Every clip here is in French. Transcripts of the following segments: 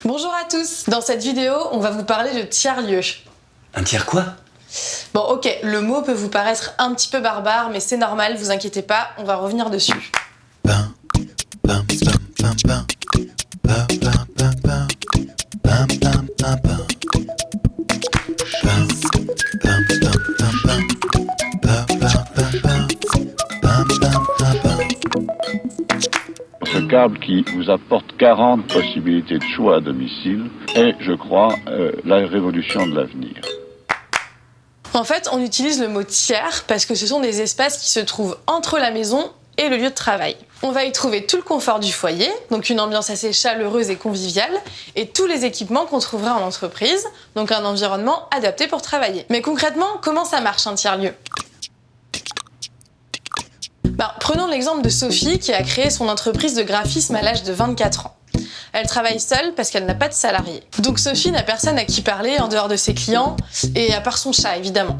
Bonjour à tous. Dans cette vidéo, on va vous parler de tiers-lieux. Un tiers quoi? Bon ok, le mot peut vous paraître un petit peu barbare, mais c'est normal, vous inquiétez pas, on va revenir dessus. Ce câble qui vous apporte 40 possibilités de choix à domicile est, je crois, la révolution de l'avenir. En fait, on utilise le mot tiers parce que ce sont des espaces qui se trouvent entre la maison et le lieu de travail. On va y trouver tout le confort du foyer, donc une ambiance assez chaleureuse et conviviale, et tous les équipements qu'on trouvera en entreprise, donc un environnement adapté pour travailler. Mais concrètement, comment ça marche un tiers-lieu ? Prenons l'exemple de Sophie qui a créé son entreprise de graphisme à l'âge de 24 ans. Elle travaille seule parce qu'elle n'a pas de salariés. Donc Sophie n'a personne à qui parler en dehors de ses clients, et à part son chat évidemment.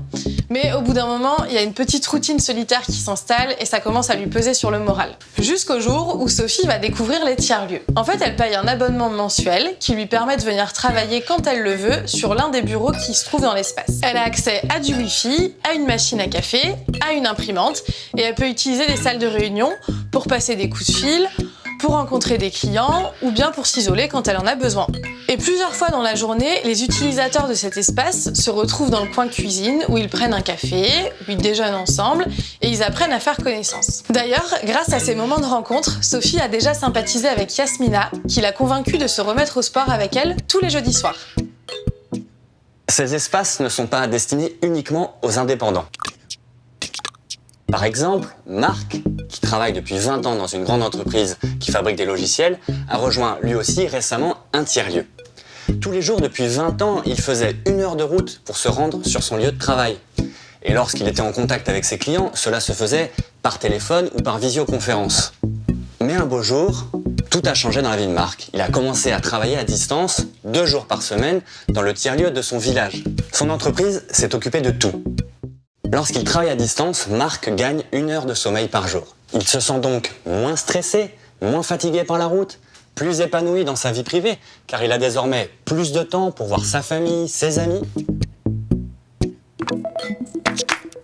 Mais au bout d'un moment, il y a une petite routine solitaire qui s'installe et ça commence à lui peser sur le moral. Jusqu'au jour où Sophie va découvrir les tiers-lieux. En fait, elle paye un abonnement mensuel qui lui permet de venir travailler quand elle le veut sur l'un des bureaux qui se trouve dans l'espace. Elle a accès à du wifi, à une machine à café, à une imprimante, et elle peut utiliser les salles de réunion pour passer des coups de fil, pour rencontrer des clients ou bien pour s'isoler quand elle en a besoin. Et plusieurs fois dans la journée, les utilisateurs de cet espace se retrouvent dans le coin cuisine où ils prennent un café, où ils déjeunent ensemble et ils apprennent à faire connaissance. D'ailleurs, grâce à ces moments de rencontre, Sophie a déjà sympathisé avec Yasmina, qui l'a convaincue de se remettre au sport avec elle tous les jeudis soirs. Ces espaces ne sont pas destinés uniquement aux indépendants. Par exemple, Marc, qui travaille depuis 20 ans dans une grande entreprise qui fabrique des logiciels, a rejoint lui aussi récemment un tiers-lieu. Tous les jours depuis 20 ans, il faisait 1 heure de route pour se rendre sur son lieu de travail. Et lorsqu'il était en contact avec ses clients, cela se faisait par téléphone ou par visioconférence. Mais un beau jour, tout a changé dans la vie de Marc. Il a commencé à travailler à distance, 2 jours par semaine, dans le tiers-lieu de son village. Son entreprise s'est occupée de tout. Lorsqu'il travaille à distance, Marc gagne 1 heure de sommeil par jour. Il se sent donc moins stressé, moins fatigué par la route, plus épanoui dans sa vie privée, car il a désormais plus de temps pour voir sa famille, ses amis.